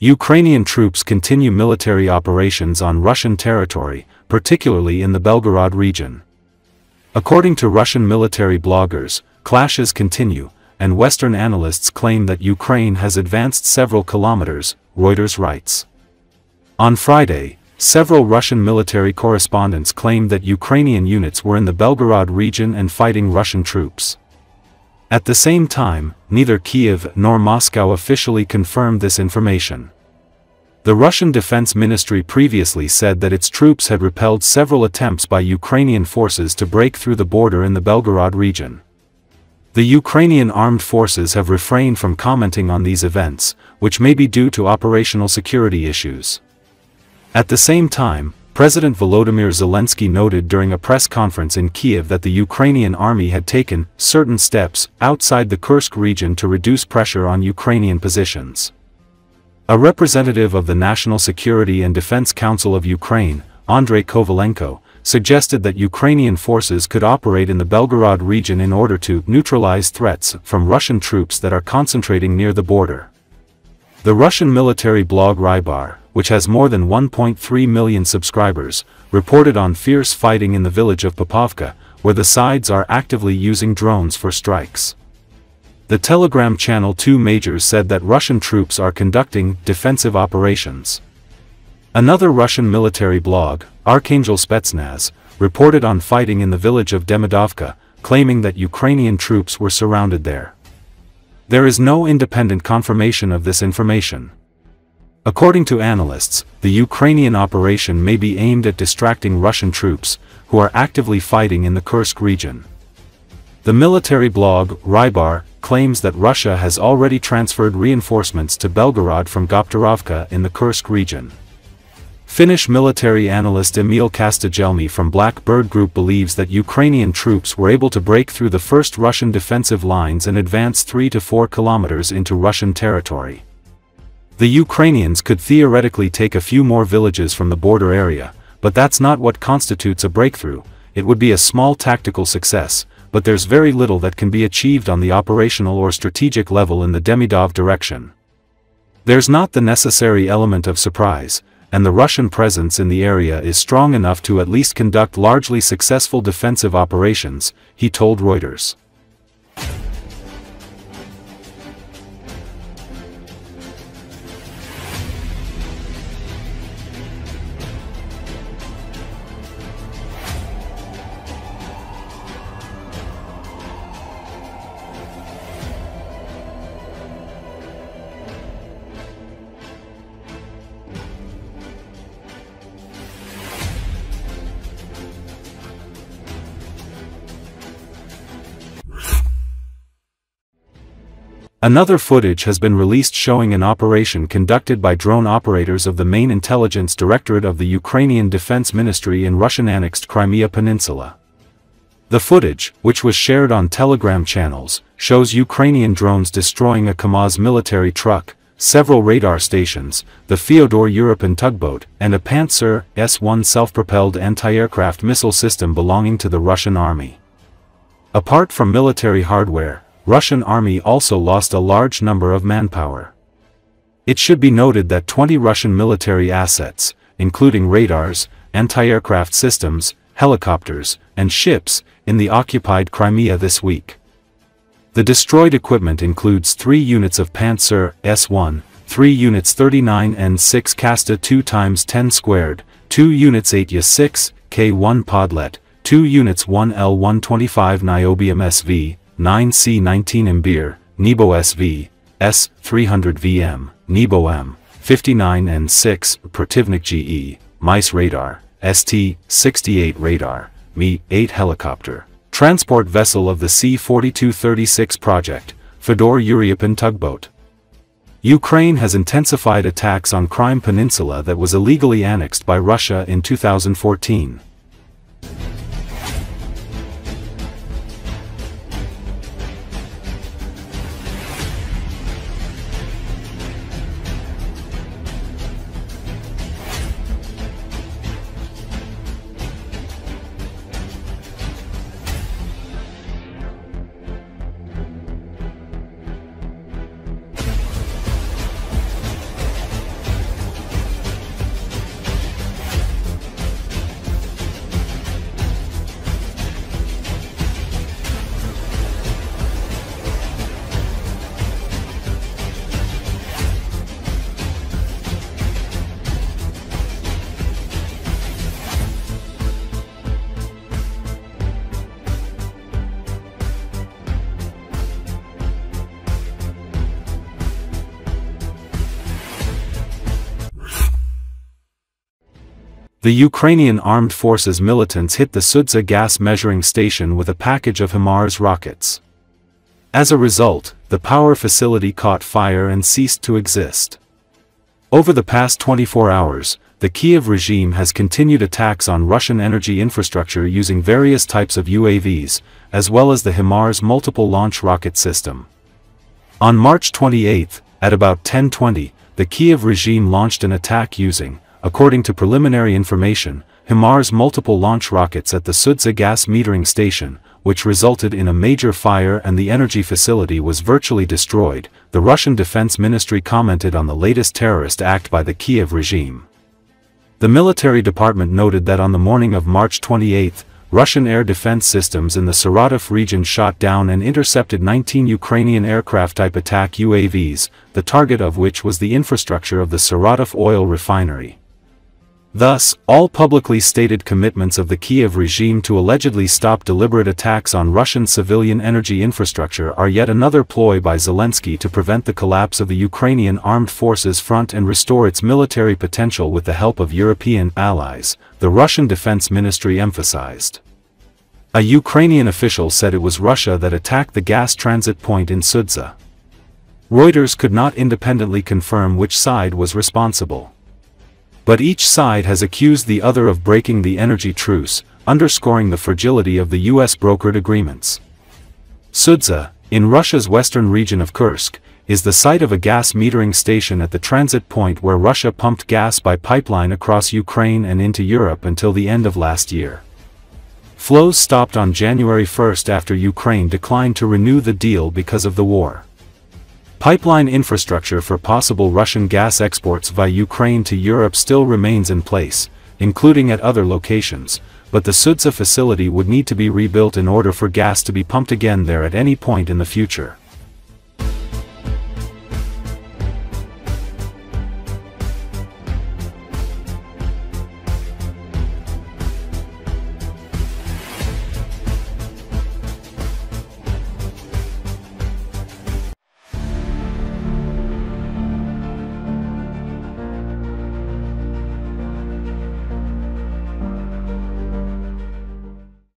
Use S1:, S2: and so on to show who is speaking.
S1: Ukrainian troops continue military operations on Russian territory, particularly in the Belgorod region. According to Russian military bloggers, clashes continue, and Western analysts claim that Ukraine has advanced several kilometers, Reuters writes. On Friday, several Russian military correspondents claimed that Ukrainian units were in the Belgorod region and fighting Russian troops. At the same time, neither Kiev nor Moscow officially confirmed this information. The Russian Defense Ministry previously said that its troops had repelled several attempts by Ukrainian forces to break through the border in the Belgorod region. The Ukrainian Armed Forces have refrained from commenting on these events, which may be due to operational security issues. At the same time, President Volodymyr Zelensky noted during a press conference in Kiev that the Ukrainian army had taken certain steps outside the Kursk region to reduce pressure on Ukrainian positions. A representative of the National Security and Defense Council of Ukraine, Andrei Kovalenko, suggested that Ukrainian forces could operate in the Belgorod region in order to neutralize threats from Russian troops that are concentrating near the border. The Russian military blog Rybar, which has more than 1.3 million subscribers, reported on fierce fighting in the village of Popovka, where the sides are actively using drones for strikes. The Telegram channel 2 Majors said that Russian troops are conducting defensive operations. Another Russian military blog, Archangel Spetsnaz, reported on fighting in the village of Demidovka, claiming that Ukrainian troops were surrounded there. There is no independent confirmation of this information. According to analysts, the Ukrainian operation may be aimed at distracting Russian troops, who are actively fighting in the Kursk region. The military blog, Rybar, claims that Russia has already transferred reinforcements to Belgorod from Goptarovka in the Kursk region. Finnish military analyst Emil Kastajelmi from Black Bird Group believes that Ukrainian troops were able to break through the first Russian defensive lines and advance 3 to 4 kilometers into Russian territory. The Ukrainians could theoretically take a few more villages from the border area, but that's not what constitutes a breakthrough. It would be a small tactical success, but there's very little that can be achieved on the operational or strategic level in the Demidov direction. There's not the necessary element of surprise, and the Russian presence in the area is strong enough to at least conduct largely successful defensive operations, he told Reuters. Another footage has been released showing an operation conducted by drone operators of the main intelligence directorate of the Ukrainian Defense Ministry in Russian-annexed Crimea Peninsula. The footage, which was shared on Telegram channels, shows Ukrainian drones destroying a Kamaz military truck, several radar stations, the Fyodor European tugboat, and a Pantsir S-1 self-propelled anti-aircraft missile system belonging to the Russian army. Apart from military hardware, Russian army also lost a large number of manpower. It should be noted that 20 Russian military assets, including radars, anti-aircraft systems, helicopters, and ships, in the occupied Crimea this week. The destroyed equipment includes 3 units of Pantsir S-1, 3 units 39 and 6 Kasta 2x10 squared, 2 units 8Ya-6, K1 Podlet, 2 units 1L-125 Niobium SV, 9 C-19 Imbir, Nebo SV, S-300 VM, Nebo M-59 and 6 Protivnik GE, Mice radar, ST-68 radar, Mi-8 helicopter, transport vessel of the C-4236 project, Fyodor European tugboat. Ukraine has intensified attacks on Crimea Peninsula that was illegally annexed by Russia in 2014. The Ukrainian Armed Forces militants hit the Sudza gas measuring station with a package of HIMARS rockets. As a result, the power facility caught fire and ceased to exist. Over the past 24 hours, the Kiev regime has continued attacks on Russian energy infrastructure using various types of UAVs, as well as the HIMARS multiple launch rocket system. On March 28, at about 10:20, the Kiev regime launched an attack using, according to preliminary information, HIMARS multiple launch rockets at the Sudza gas metering station, which resulted in a major fire and the energy facility was virtually destroyed, the Russian Defense Ministry commented on the latest terrorist act by the Kiev regime. The military department noted that on the morning of March 28, Russian air defense systems in the Saratov region shot down and intercepted 19 Ukrainian aircraft-type attack UAVs, the target of which was the infrastructure of the Saratov oil refinery. Thus, all publicly stated commitments of the Kiev regime to allegedly stop deliberate attacks on Russian civilian energy infrastructure are yet another ploy by Zelensky to prevent the collapse of the Ukrainian Armed Forces front and restore its military potential with the help of European allies, the Russian Defense Ministry emphasized. A Ukrainian official said it was Russia that attacked the gas transit point in Sudza. Reuters could not independently confirm which side was responsible. But each side has accused the other of breaking the energy truce, underscoring the fragility of the US-brokered agreements. Sudza, in Russia's western region of Kursk, is the site of a gas metering station at the transit point where Russia pumped gas by pipeline across Ukraine and into Europe until the end of last year. Flows stopped on January 1 after Ukraine declined to renew the deal because of the war. Pipeline infrastructure for possible Russian gas exports via Ukraine to Europe still remains in place, including at other locations, but the Sudza facility would need to be rebuilt in order for gas to be pumped again there at any point in the future.